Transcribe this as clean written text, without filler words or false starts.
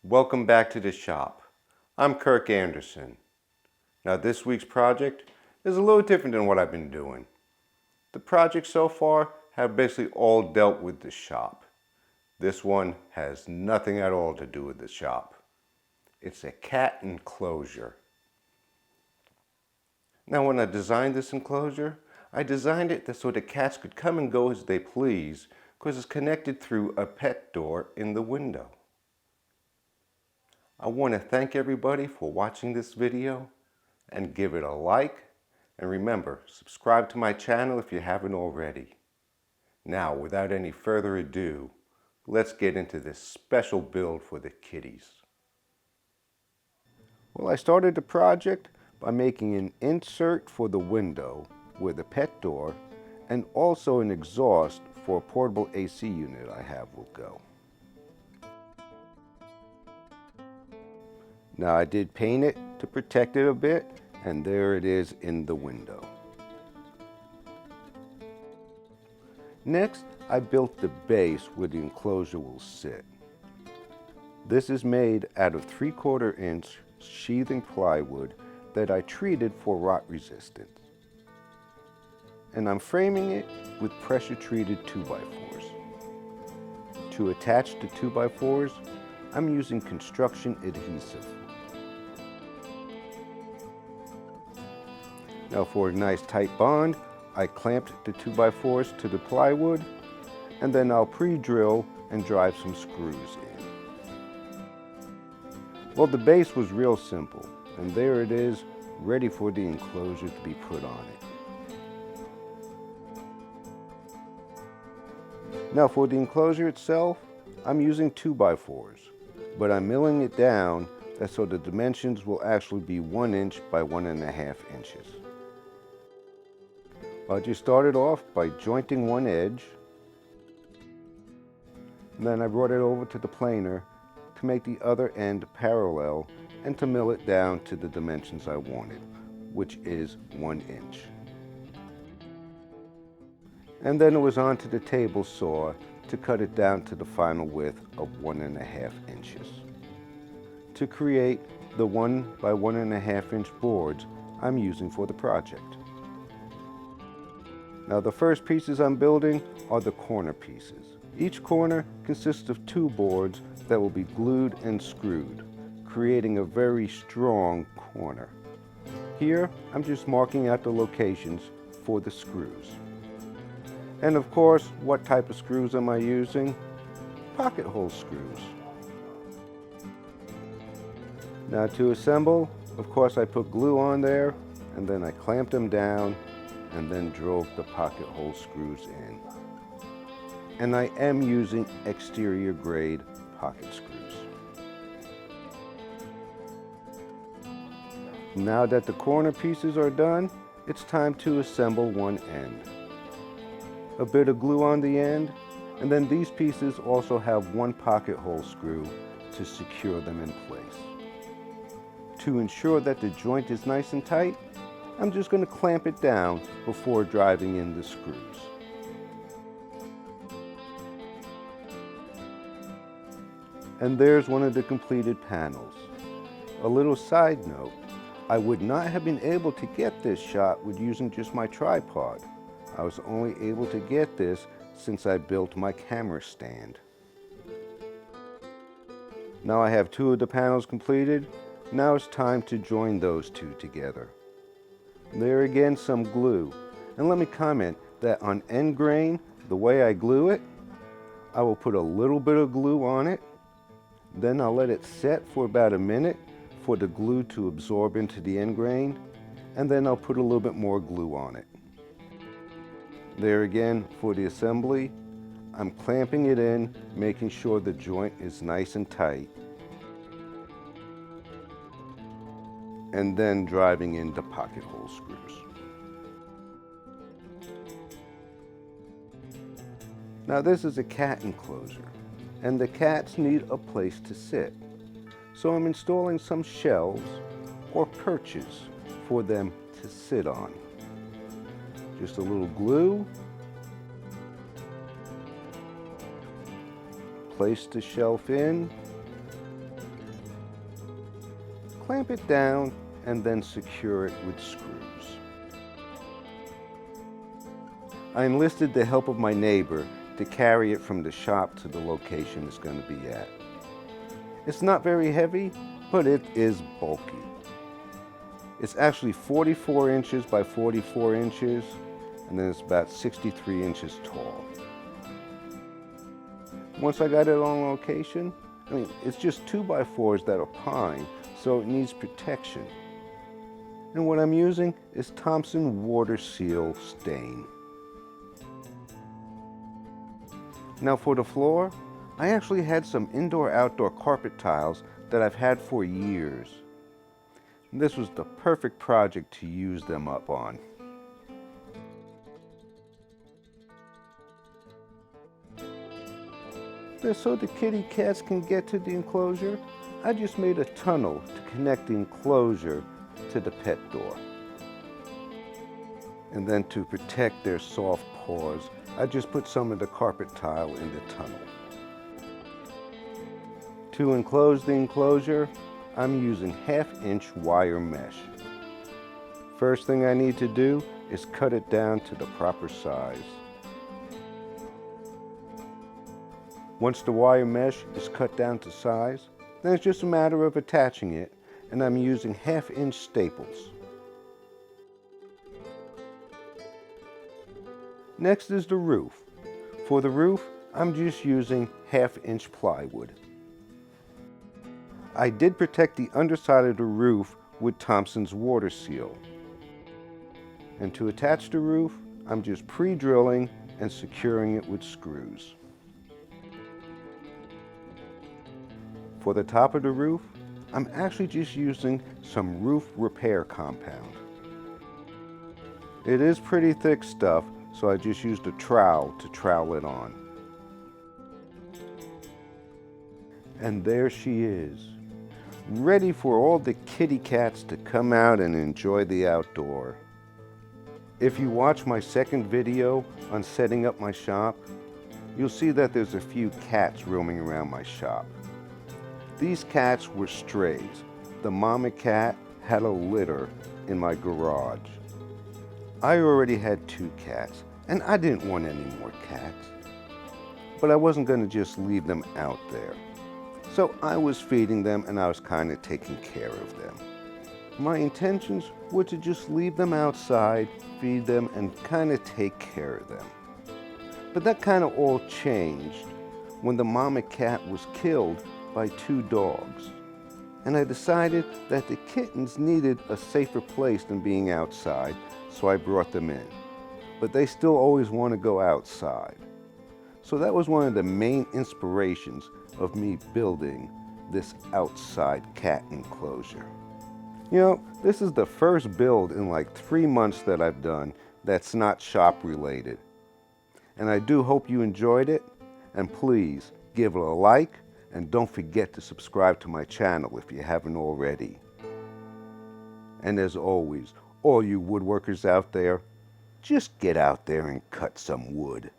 Welcome back to the shop. I'm Kirk Anderson. Now this week's project is a little different than what I've been doing. The projects so far have basically all dealt with the shop. This one has nothing at all to do with the shop. It's a cat enclosure. Now when I designed this enclosure, I designed it so the cats could come and go as they please because it's connected through a pet door in the window. I want to thank everybody for watching this video and give it a like, and remember, subscribe to my channel if you haven't already. Now, without any further ado, let's get into this special build for the kitties. Well, I started the project by making an insert for the window where the pet door and also an exhaust for a portable AC unit I have will go. Now I did paint it to protect it a bit, and there it is in the window. Next, I built the base where the enclosure will sit. This is made out of 3/4 inch sheathing plywood that I treated for rot resistance. And I'm framing it with pressure treated 2x4s. To attach the 2x4s, I'm using construction adhesive. Now for a nice tight bond, I clamped the 2x4s to the plywood, and then I'll pre-drill and drive some screws in. Well, the base was real simple, and there it is, ready for the enclosure to be put on it. Now for the enclosure itself, I'm using 2x4s, but I'm milling it down so the dimensions will actually be 1 inch by 1.5 inches. I just started off by jointing one edge, and then I brought it over to the planer to make the other end parallel and to mill it down to the dimensions I wanted, which is 1 inch. And then it was on to the table saw to cut it down to the final width of 1.5 inches. To create the 1 by 1.5 inch boards I'm using for the project. Now the first pieces I'm building are the corner pieces. Each corner consists of 2 boards that will be glued and screwed, creating a very strong corner. Here, I'm just marking out the locations for the screws. And of course, what type of screws am I using? Pocket hole screws. Now to assemble, of course I put glue on there, and then I clamped them down, and then drove the pocket hole screws in. And I am using exterior grade pocket screws. Now that the corner pieces are done, it's time to assemble one end. A bit of glue on the end, and then these pieces also have 1 pocket hole screw to secure them in place. To ensure that the joint is nice and tight, I'm just going to clamp it down before driving in the screws. And there's one of the completed panels. A little side note, I would not have been able to get this shot with using just my tripod. I was only able to get this since I built my camera stand. Now I have 2 of the panels completed. Now it's time to join those 2 together. There again, some glue. And let me comment that on end grain, the way I glue it, I will put a little bit of glue on it. Then I'll let it set for about a minute for the glue to absorb into the end grain. And then I'll put a little bit more glue on it. There again, for the assembly, I'm clamping it in, making sure the joint is nice and tight. And then driving in the pocket hole screws. Now this is a cat enclosure, and the cats need a place to sit. So I'm installing some shelves or perches for them to sit on. Just a little glue. Place the shelf in. clamp it down and then secure it with screws. I enlisted the help of my neighbor to carry it from the shop to the location it's going to be at. It's not very heavy, but it is bulky. It's actually 44 inches by 44 inches, and then it's about 63 inches tall. Once I got it on location, it's just 2x4s that are pine, so it needs protection. And what I'm using is Thompson Water Seal Stain. Now for the floor, I actually had some indoor-outdoor carpet tiles that I've had for years. This was the perfect project to use them up on. So the kitty cats can get to the enclosure, I just made a tunnel to connect the enclosure to the pet door. And then to protect their soft paws, I just put some of the carpet tile in the tunnel. To enclose the enclosure, I'm using 1/2-inch wire mesh. First thing I need to do is cut it down to the proper size. Once the wire mesh is cut down to size, then it's just a matter of attaching it, and I'm using 1/2-inch staples. Next is the roof. For the roof, I'm just using 1/2-inch plywood. I did protect the underside of the roof with Thompson's Water Seal. And to attach the roof, I'm just pre-drilling and securing it with screws. For the top of the roof, I'm actually just using some roof repair compound. It is pretty thick stuff, so I just used a trowel to trowel it on. And there she is, ready for all the kitty cats to come out and enjoy the outdoor. If you watch my second video on setting up my shop, you'll see that there's a few cats roaming around my shop. These cats were strays. The mama cat had a litter in my garage. I already had 2 cats, and I didn't want any more cats. But I wasn't going to just leave them out there. So I was feeding them, and I was kind of taking care of them. My intentions were to just leave them outside, feed them, and kind of take care of them. But that kind of all changed when the mama cat was killed by 2 dogs. And I decided that the kittens needed a safer place than being outside, so I brought them in. But they still always want to go outside. So that was one of the main inspirations of me building this outside cat enclosure. You know, this is the first build in like 3 months that I've done that's not shop related. And I do hope you enjoyed it, and please give it a like, and don't forget to subscribe to my channel if you haven't already. And as always, all you woodworkers out there, just get out there and cut some wood.